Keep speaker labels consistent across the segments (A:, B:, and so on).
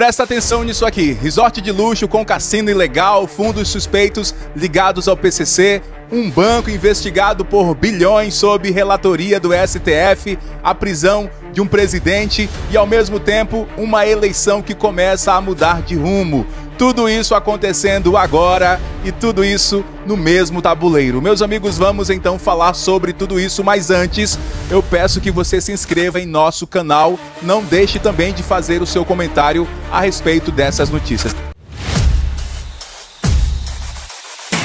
A: Presta atenção nisso aqui. Resort de luxo com cassino ilegal, fundos suspeitos ligados ao PCC, um banco investigado por bilhões sob relatoria do STF, a prisão de um presidente e, ao mesmo tempo, uma eleição que começa a mudar de rumo. Tudo isso acontecendo agora e tudo isso no mesmo tabuleiro. Meus amigos, vamos então falar sobre tudo isso, mas antes eu peço que você se inscreva em nosso canal. Não deixe também de fazer o seu comentário a respeito dessas notícias.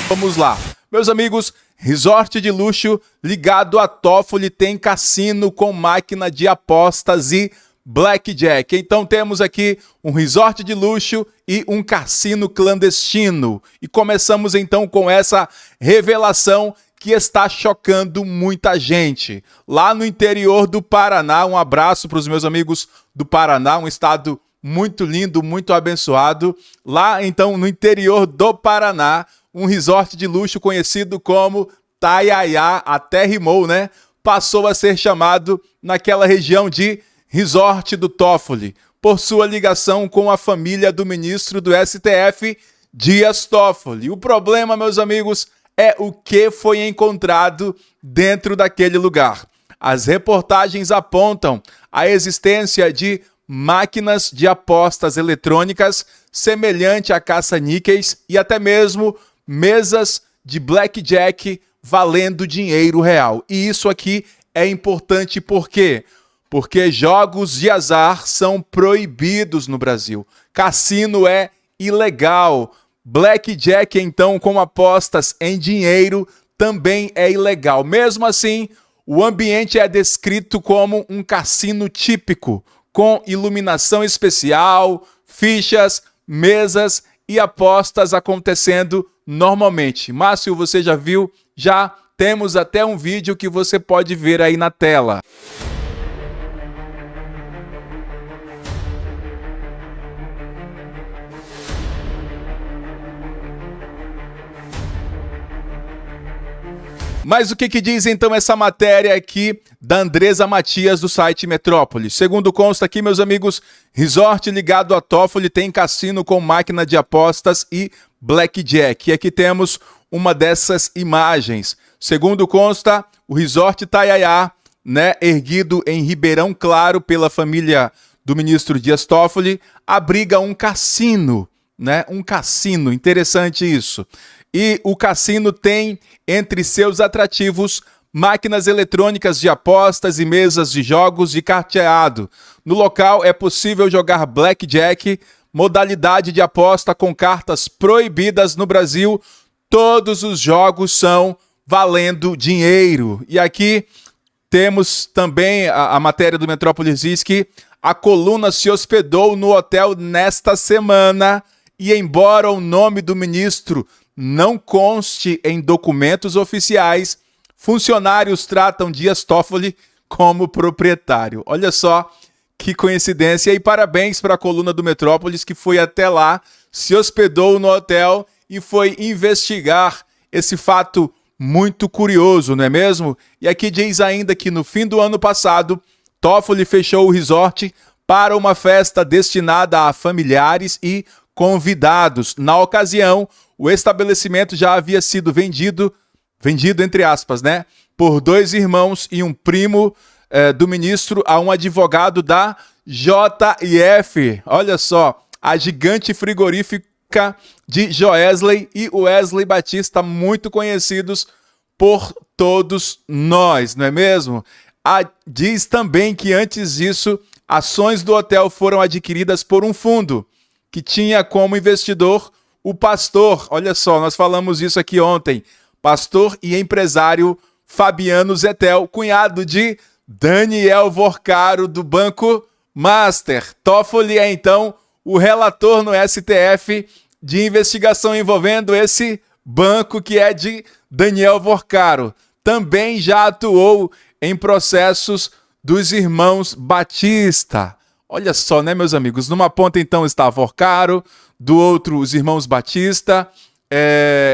A: Vamos lá. Meus amigos, resort de luxo ligado a Toffoli tem cassino com máquina de apostas e blackjack. Então temos aqui um resort de luxo e um cassino clandestino. E começamos então com essa revelação que está chocando muita gente. Lá no interior do Paraná, um abraço para os meus amigos do Paraná, um estado muito lindo, muito abençoado. Lá então no interior do Paraná, um resort de luxo conhecido como Taiaiá, até rimou, né? Passou a ser chamado naquela região de Resort do Toffoli, por sua ligação com a família do ministro do STF, Dias Toffoli. O problema, meus amigos, é o que foi encontrado dentro daquele lugar. As reportagens apontam a existência de máquinas de apostas eletrônicas semelhante a caça-níqueis e até mesmo mesas de blackjack valendo dinheiro real. E isso aqui é importante porque jogos de azar são proibidos no Brasil. Cassino é ilegal. Blackjack, então, com apostas em dinheiro, também é ilegal. Mesmo assim, o ambiente é descrito como um cassino típico, com iluminação especial, fichas, mesas e apostas acontecendo normalmente. Márcio, você já viu? Já temos até um vídeo que você pode ver aí na tela. Mas o que diz então essa matéria aqui da Andresa Matias do site Metrópole? Segundo consta aqui, meus amigos, resort ligado a Toffoli tem cassino com máquina de apostas e blackjack. E aqui temos uma dessas imagens. Segundo consta, o resort Taiaiá, né, erguido em Ribeirão Claro pela família do ministro Dias Toffoli, abriga um cassino, né? Um cassino, interessante isso. E o cassino tem entre seus atrativos máquinas eletrônicas de apostas e mesas de jogos de carteado. No local é possível jogar blackjack, modalidade de aposta com cartas proibidas no Brasil. Todos os jogos são valendo dinheiro. E aqui temos também a matéria do Metrópolis diz que a coluna se hospedou no hotel nesta semana e, embora o nome do ministro não conste em documentos oficiais, funcionários tratam Dias Toffoli como proprietário. Olha só que coincidência. E parabéns para a coluna do Metrópolis que foi até lá, se hospedou no hotel e foi investigar esse fato muito curioso, não é mesmo? E aqui diz ainda que no fim do ano passado, Toffoli fechou o resort para uma festa destinada a familiares e convidados. Na ocasião, o estabelecimento já havia sido vendido entre aspas, né, por dois irmãos e um primo do ministro a um advogado da JF. Olha só, a gigante frigorífica de Joesley e Wesley Batista, muito conhecidos por todos nós, não é mesmo? Diz também que antes disso, ações do hotel foram adquiridas por um fundo que tinha como investidor o pastor, olha só, nós falamos isso aqui ontem, pastor e empresário Fabiano Zettel, cunhado de Daniel Vorcaro, do Banco Master. Toffoli é, então, o relator no STF de investigação envolvendo esse banco que é de Daniel Vorcaro. Também já atuou em processos dos irmãos Batista. Olha só, né, meus amigos? Numa ponta, então, está Vorcaro, do outro, os irmãos Batista,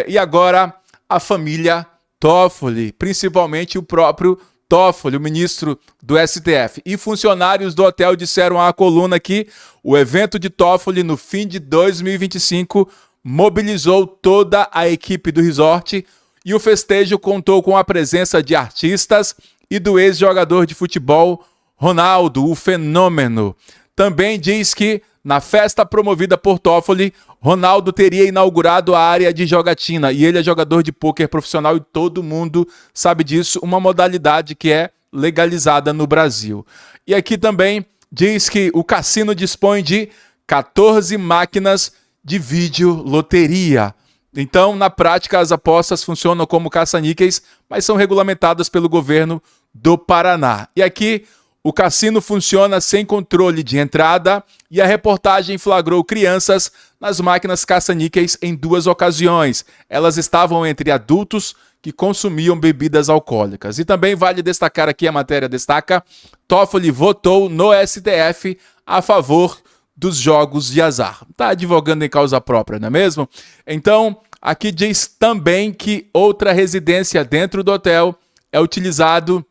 A: e agora a família Toffoli, principalmente o próprio Toffoli, o ministro do STF. E funcionários do hotel disseram à coluna que o evento de Toffoli no fim de 2025 mobilizou toda a equipe do resort e o festejo contou com a presença de artistas e do ex-jogador de futebol Ronaldo, o Fenômeno. Também diz que na festa promovida por Toffoli, Ronaldo teria inaugurado a área de jogatina e ele é jogador de pôquer profissional e todo mundo sabe disso, uma modalidade que é legalizada no Brasil. E aqui também diz que o cassino dispõe de 14 máquinas de videoloteria. Então, na prática, as apostas funcionam como caça-níqueis, mas são regulamentadas pelo governo do Paraná. E aqui, o cassino funciona sem controle de entrada e a reportagem flagrou crianças nas máquinas caça-níqueis em 2 ocasiões. Elas estavam entre adultos que consumiam bebidas alcoólicas. E também vale destacar aqui, a matéria destaca, Toffoli votou no STF a favor dos jogos de azar. Está advogando em causa própria, não é mesmo? Então, aqui diz também que outra residência dentro do hotel é utilizada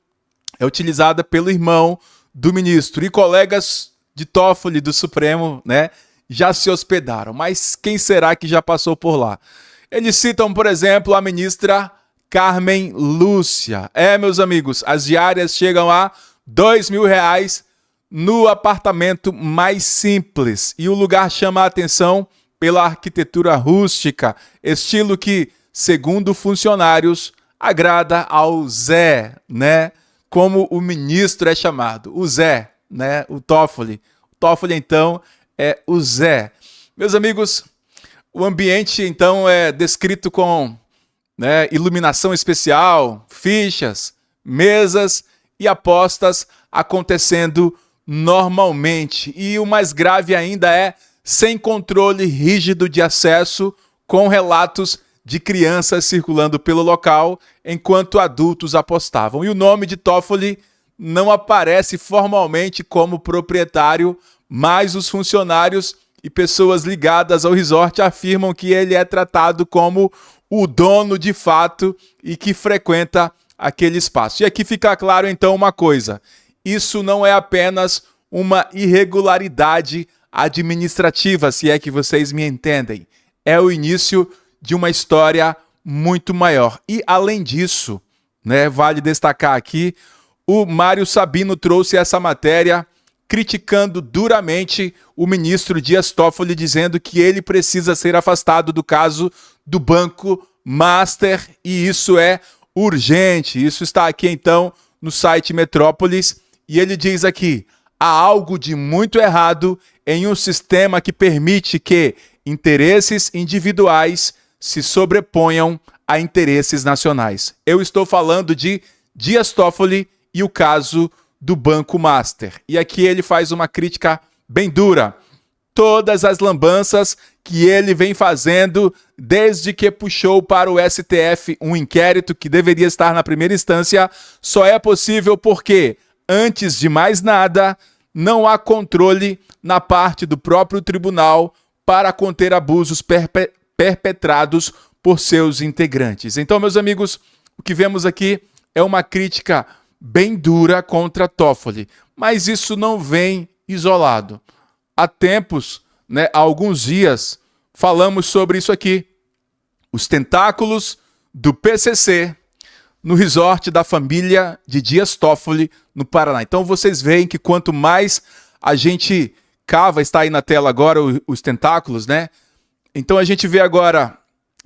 A: pelo irmão do ministro. E colegas de Toffoli do Supremo, né, já se hospedaram. Mas quem será que já passou por lá? Eles citam, por exemplo, a ministra Carmen Lúcia. Meus amigos, as diárias chegam a R$2.000 no apartamento mais simples. E o lugar chama a atenção pela arquitetura rústica, estilo que, segundo funcionários, agrada ao Zé, né? Como o ministro é chamado, o Zé, né? O Toffoli. O Toffoli, então, é o Zé. Meus amigos, o ambiente, então, é descrito com, né, iluminação especial, fichas, mesas e apostas acontecendo normalmente. E o mais grave ainda é sem controle rígido de acesso, com relatos de crianças circulando pelo local enquanto adultos apostavam. E o nome de Toffoli não aparece formalmente como proprietário, mas os funcionários e pessoas ligadas ao resort afirmam que ele é tratado como o dono de fato e que frequenta aquele espaço. E aqui fica claro então uma coisa: isso não é apenas uma irregularidade administrativa, se é que vocês me entendem. É o início de uma história muito maior. E, além disso, né, vale destacar aqui, o Mário Sabino trouxe essa matéria criticando duramente o ministro Dias Toffoli, dizendo que ele precisa ser afastado do caso do Banco Master, e isso é urgente. Isso está aqui, então, no site Metrópolis, e ele diz aqui: há algo de muito errado em um sistema que permite que interesses individuais se sobreponham a interesses nacionais. Eu estou falando de Dias Toffoli e o caso do Banco Master. E aqui ele faz uma crítica bem dura. Todas as lambanças que ele vem fazendo desde que puxou para o STF um inquérito que deveria estar na primeira instância só é possível porque, antes de mais nada, não há controle na parte do próprio tribunal para conter abusos perpetrados por seus integrantes. Então, meus amigos, o que vemos aqui é uma crítica bem dura contra Toffoli, mas isso não vem isolado. Há tempos, né, há alguns dias, falamos sobre isso aqui. Os tentáculos do PCC no resort da família de Dias Toffoli, no Paraná. Então vocês veem que quanto mais a gente cava, está aí na tela agora os tentáculos, né? Então a gente vê agora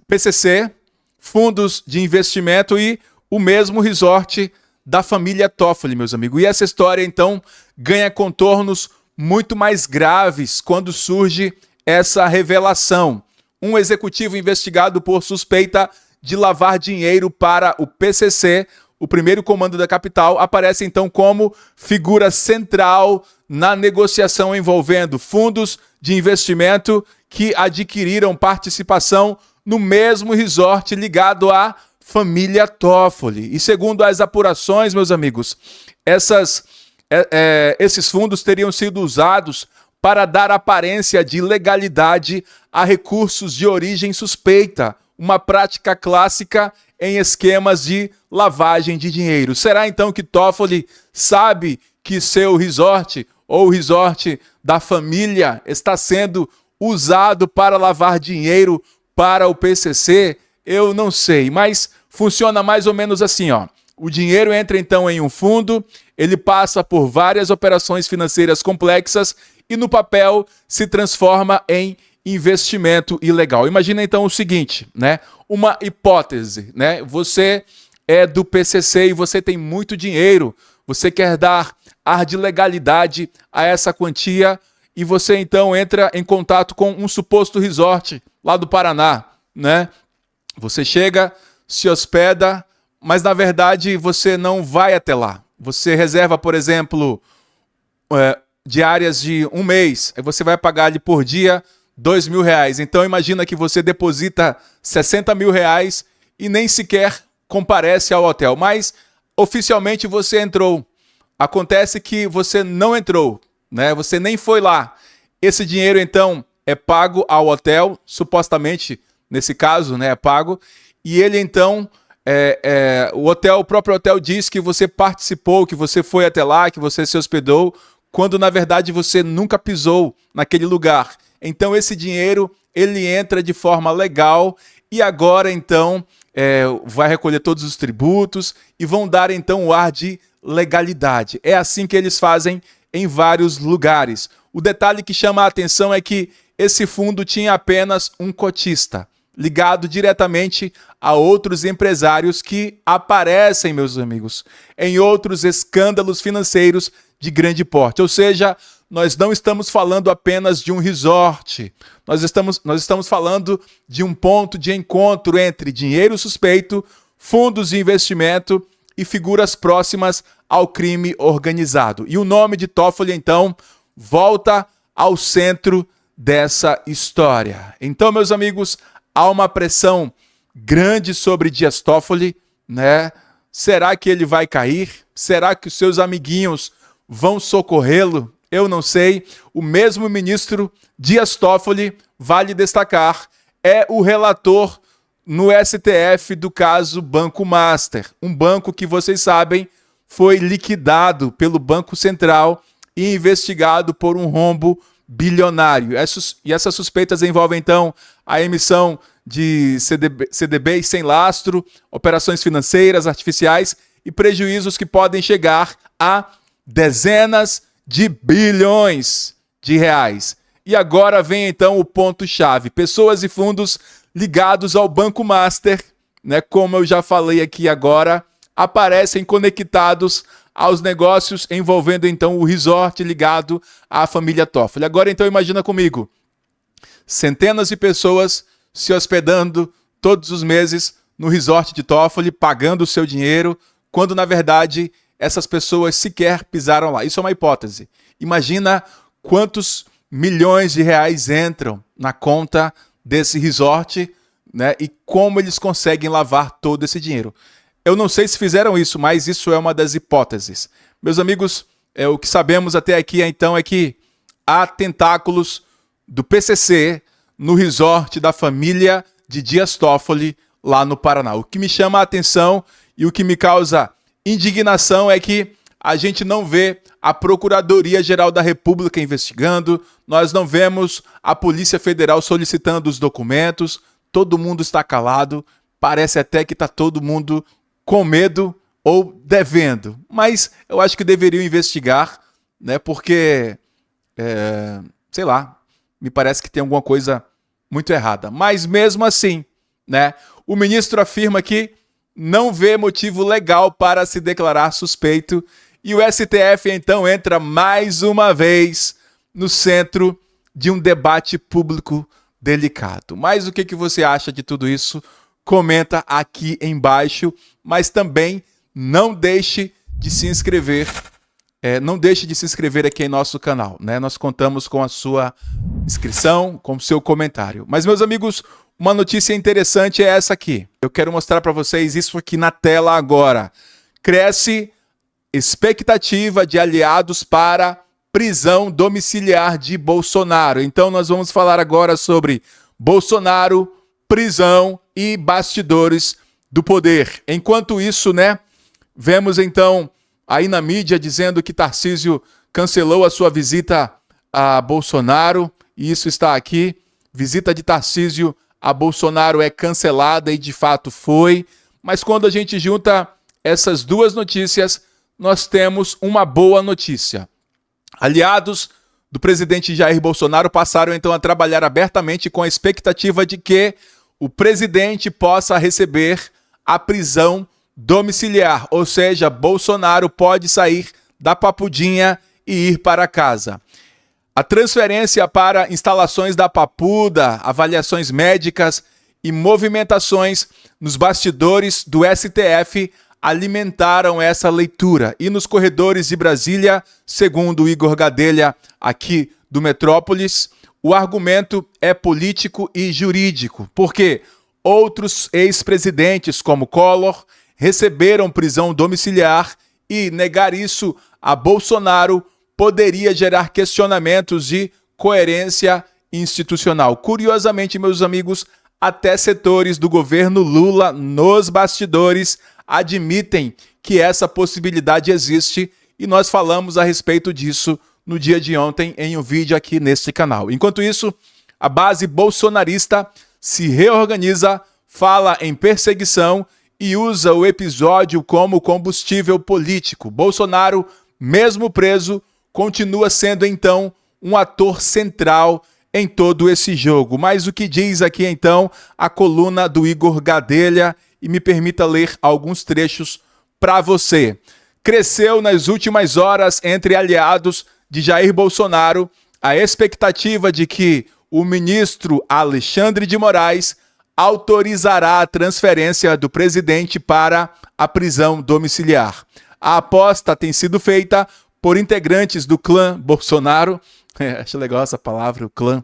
A: PCC, fundos de investimento e o mesmo resort da família Toffoli, meus amigos. E essa história, então, ganha contornos muito mais graves quando surge essa revelação. Um executivo investigado por suspeita de lavar dinheiro para o PCC, o primeiro comando da capital, aparece então como figura central na negociação envolvendo fundos de investimento que adquiriram participação no mesmo resort ligado à família Toffoli. E segundo as apurações, meus amigos, esses fundos teriam sido usados para dar aparência de legalidade a recursos de origem suspeita, uma prática clássica em esquemas de lavagem de dinheiro. Será então que Toffoli sabe que seu resort ou o resort da família está sendo usado para lavar dinheiro para o PCC? Eu não sei, mas funciona mais ou menos assim, ó. O dinheiro entra então em um fundo, ele passa por várias operações financeiras complexas e no papel se transforma em investimento ilegal. Imagina então o seguinte, né? Uma hipótese, né? Você é do PCC e você tem muito dinheiro, você quer dar ar de legalidade a essa quantia e você então entra em contato com um suposto resort lá do Paraná, né? Você chega, se hospeda, mas na verdade você não vai até lá. Você reserva, por exemplo, diárias de um mês, aí você vai pagar ali por dia R$2.000. Então imagina que você deposita R$60.000 e nem sequer comparece ao hotel, mas oficialmente você entrou. Acontece que você não entrou, né? Você nem foi lá. Esse dinheiro então é pago ao hotel, supostamente nesse caso, né, é pago, e ele então o próprio hotel diz que você participou, que você foi até lá, que você se hospedou, quando na verdade você nunca pisou naquele lugar. Então esse dinheiro ele entra de forma legal e agora então vai recolher todos os tributos e vão dar então o ar de legalidade. É assim que eles fazem em vários lugares. O detalhe que chama a atenção é que esse fundo tinha apenas um cotista, ligado diretamente a outros empresários que aparecem, meus amigos, em outros escândalos financeiros de grande porte. Ou seja, nós não estamos falando apenas de um resort, nós estamos falando de um ponto de encontro entre dinheiro suspeito, fundos de investimento e figuras próximas ao crime organizado. E o nome de Toffoli, então, volta ao centro dessa história. Então, meus amigos, há uma pressão grande sobre Dias Toffoli, né? Será que ele vai cair? Será que os seus amiguinhos vão socorrê-lo? Eu não sei. O mesmo ministro Dias Toffoli, vale destacar, é o relator no STF do caso Banco Master, um banco que vocês sabem foi liquidado pelo Banco Central e investigado por um rombo bilionário. E essas suspeitas envolvem, então, a emissão de CDBs sem lastro, operações financeiras artificiais e prejuízos que podem chegar a dezenas de bilhões de reais. E agora vem, então, o ponto-chave. Pessoas e fundos ligados ao Banco Master, né, como eu já falei aqui agora, aparecem conectados aos negócios envolvendo, então, o resort ligado à família Toffoli. Agora, então, imagina comigo, centenas de pessoas se hospedando todos os meses no resort de Toffoli, pagando o seu dinheiro, quando, na verdade, essas pessoas sequer pisaram lá. Isso é uma hipótese. Imagina quantos milhões de reais entram na conta desse resort, né, e como eles conseguem lavar todo esse dinheiro. Eu não sei se fizeram isso, mas isso é uma das hipóteses. Meus amigos, o que sabemos até aqui, então, é que há tentáculos do PCC no resort da família de Dias Toffoli, lá no Paraná. O que me chama a atenção e o que me causa indignação é que a gente não vê a Procuradoria-Geral da República investigando, nós não vemos a Polícia Federal solicitando os documentos, todo mundo está calado, parece até que está todo mundo com medo ou devendo. Mas eu acho que deveriam investigar, né? Porque, sei lá, me parece que tem alguma coisa muito errada. Mas mesmo assim, né? O ministro afirma que não vê motivo legal para se declarar suspeito e o STF então entra mais uma vez no centro de um debate público delicado. Mas o que você acha de tudo isso? Comenta aqui embaixo, mas também não deixe de se inscrever. Não deixe de se inscrever aqui em nosso canal, né? Nós contamos com a sua inscrição, com o seu comentário. Mas, meus amigos, uma notícia interessante é essa aqui. Eu quero mostrar para vocês isso aqui na tela agora. Cresce expectativa de aliados para prisão domiciliar de Bolsonaro. Então, nós vamos falar agora sobre Bolsonaro, prisão e bastidores do poder. Enquanto isso, né, vemos então aí na mídia dizendo que Tarcísio cancelou a sua visita a Bolsonaro, e isso está aqui, visita de Tarcísio a Bolsonaro é cancelada, e de fato foi, mas quando a gente junta essas duas notícias, nós temos uma boa notícia. Aliados do presidente Jair Bolsonaro passaram então a trabalhar abertamente com a expectativa de que o presidente possa receber a prisão domiciliar, ou seja, Bolsonaro pode sair da Papudinha e ir para casa. A transferência para instalações da Papuda, avaliações médicas e movimentações nos bastidores do STF alimentaram essa leitura. E nos corredores de Brasília, segundo Igor Gadelha, aqui do Metrópolis, o argumento é político e jurídico, porque outros ex-presidentes, como Collor, receberam prisão domiciliar e negar isso a Bolsonaro poderia gerar questionamentos de coerência institucional. Curiosamente, meus amigos, até setores do governo Lula nos bastidores admitem que essa possibilidade existe e nós falamos a respeito disso no dia de ontem em um vídeo aqui neste canal. Enquanto isso, a base bolsonarista se reorganiza, fala em perseguição e usa o episódio como combustível político. Bolsonaro, mesmo preso, continua sendo então um ator central em todo esse jogo. Mas o que diz aqui então a coluna do Igor Gadelha, e me permita ler alguns trechos para você. Cresceu nas últimas horas entre aliados de Jair Bolsonaro a expectativa de que o ministro Alexandre de Moraes autorizará a transferência do presidente para a prisão domiciliar. A aposta tem sido feita por integrantes do clã Bolsonaro, acho legal essa palavra, o clã,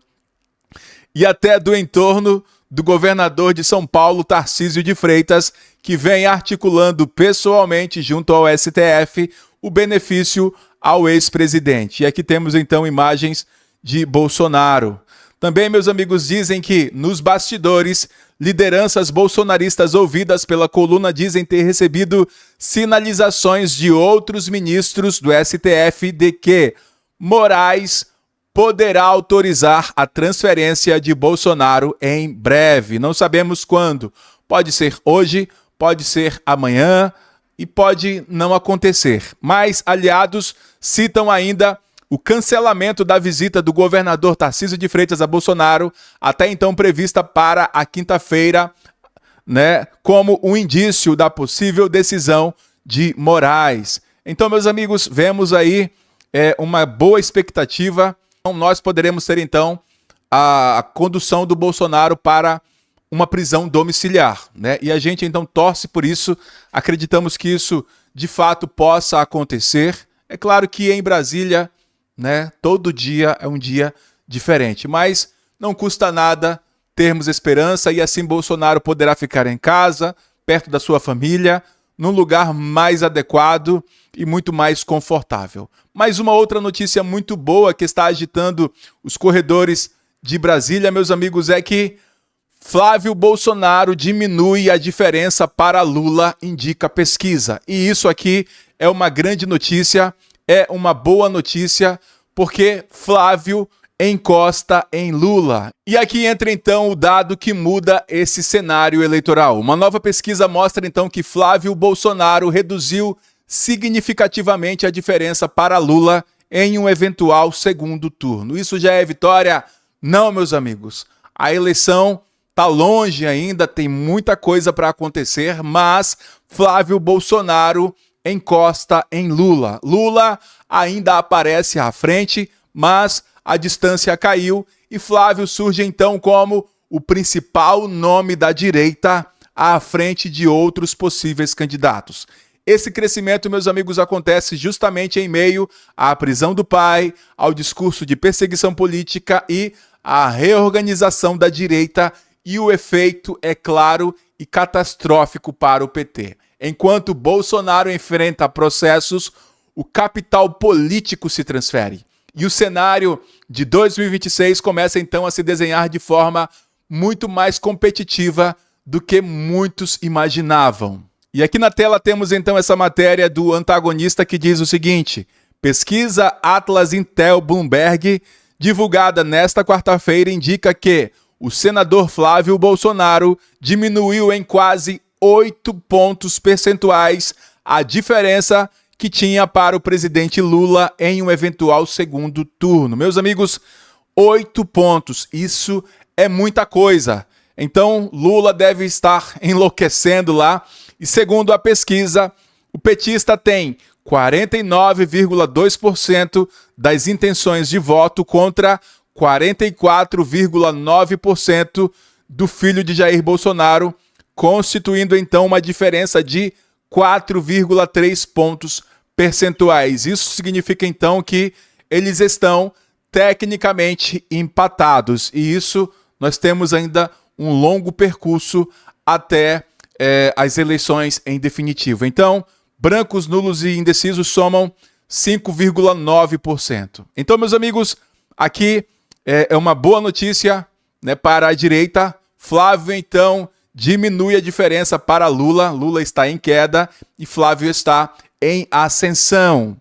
A: e até do entorno do governador de São Paulo, Tarcísio de Freitas, que vem articulando pessoalmente junto ao STF o benefício ao ex-presidente. E aqui temos então imagens de Bolsonaro. Também, meus amigos, dizem que nos bastidores, lideranças bolsonaristas ouvidas pela coluna dizem ter recebido sinalizações de outros ministros do STF de que Moraes poderá autorizar a transferência de Bolsonaro em breve. Não sabemos quando. Pode ser hoje, pode ser amanhã e pode não acontecer. Mas aliados citam ainda o cancelamento da visita do governador Tarcísio de Freitas a Bolsonaro, até então prevista para a quinta-feira, né, como um indício da possível decisão de Moraes. Então, meus amigos, vemos aí uma boa expectativa. Nós poderemos ter, então, a condução do Bolsonaro para uma prisão domiciliar, né? E a gente, então, torce por isso, acreditamos que isso, de fato, possa acontecer. É claro que em Brasília, né, todo dia é um dia diferente, mas não custa nada termos esperança e assim Bolsonaro poderá ficar em casa, perto da sua família, num lugar mais adequado e muito mais confortável. Mas uma outra notícia muito boa que está agitando os corredores de Brasília, meus amigos, é que Flávio Bolsonaro diminui a diferença para Lula, indica a pesquisa. E isso aqui é uma grande notícia, é uma boa notícia, porque Flávio encosta em Lula. E aqui entra então o dado que muda esse cenário eleitoral. Uma nova pesquisa mostra então que Flávio Bolsonaro reduziu significativamente a diferença para Lula em um eventual segundo turno. Isso já é vitória? Não, meus amigos. A eleição está longe ainda, tem muita coisa para acontecer, mas Flávio Bolsonaro encosta em Lula. Lula ainda aparece à frente, mas a distância caiu e Flávio surge então como o principal nome da direita à frente de outros possíveis candidatos. Esse crescimento, meus amigos, acontece justamente em meio à prisão do pai, ao discurso de perseguição política e à reorganização da direita, e o efeito é claro e catastrófico para o PT. Enquanto Bolsonaro enfrenta processos, o capital político se transfere. E o cenário de 2026 começa então a se desenhar de forma muito mais competitiva do que muitos imaginavam. E aqui na tela temos então essa matéria do antagonista que diz o seguinte: pesquisa Atlas Intel Bloomberg, divulgada nesta quarta-feira, indica que o senador Flávio Bolsonaro diminuiu em quase 8 pontos percentuais a diferença que tinha para o presidente Lula em um eventual segundo turno. Meus amigos, 8 pontos, isso é muita coisa. Então, Lula deve estar enlouquecendo lá. E segundo a pesquisa, o petista tem 49,2% das intenções de voto contra 44,9% do filho de Jair Bolsonaro, constituindo então uma diferença de 4,3 pontos percentuais. Isso significa então que eles estão tecnicamente empatados, e isso nós temos ainda um longo percurso até as eleições em definitivo. Então, brancos, nulos e indecisos somam 5,9%. Então, meus amigos, aqui é uma boa notícia, né, para a direita. Flávio, então, diminui a diferença para Lula. Lula está em queda e Flávio está em ascensão.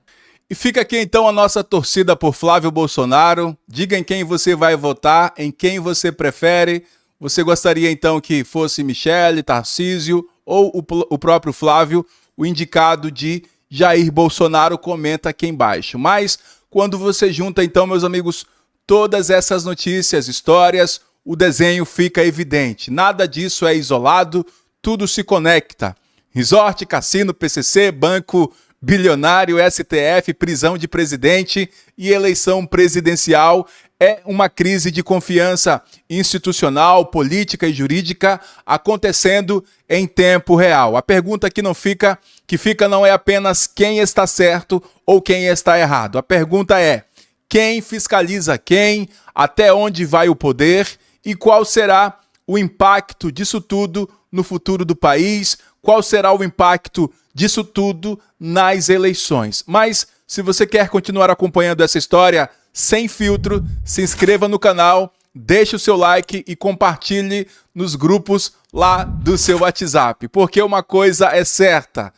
A: E fica aqui, então, a nossa torcida por Flávio Bolsonaro. Diga em quem você vai votar, em quem você prefere. Você gostaria, então, que fosse Michele, Tarcísio ou o próprio Flávio, o indicado de Jair Bolsonaro? Comenta aqui embaixo. Mas, quando você junta, então, meus amigos, todas essas notícias, histórias, o desenho fica evidente. Nada disso é isolado, tudo se conecta. Resort, cassino, PCC, banco bilionário, STF, prisão de presidente e eleição presidencial. É uma crise de confiança institucional, política e jurídica acontecendo em tempo real. A pergunta que fica não é apenas quem está certo ou quem está errado. A pergunta é: quem fiscaliza quem, até onde vai o poder e qual será o impacto disso tudo no futuro do país, qual será o impacto disso tudo nas eleições. Mas, se você quer continuar acompanhando essa história sem filtro, se inscreva no canal, deixe o seu like e compartilhe nos grupos lá do seu WhatsApp. Porque uma coisa é certa,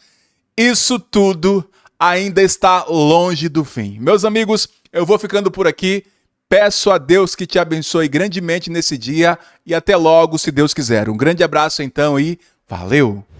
A: isso tudo ainda está longe do fim. Meus amigos, eu vou ficando por aqui. Peço a Deus que te abençoe grandemente nesse dia e até logo, se Deus quiser. Um grande abraço então e valeu!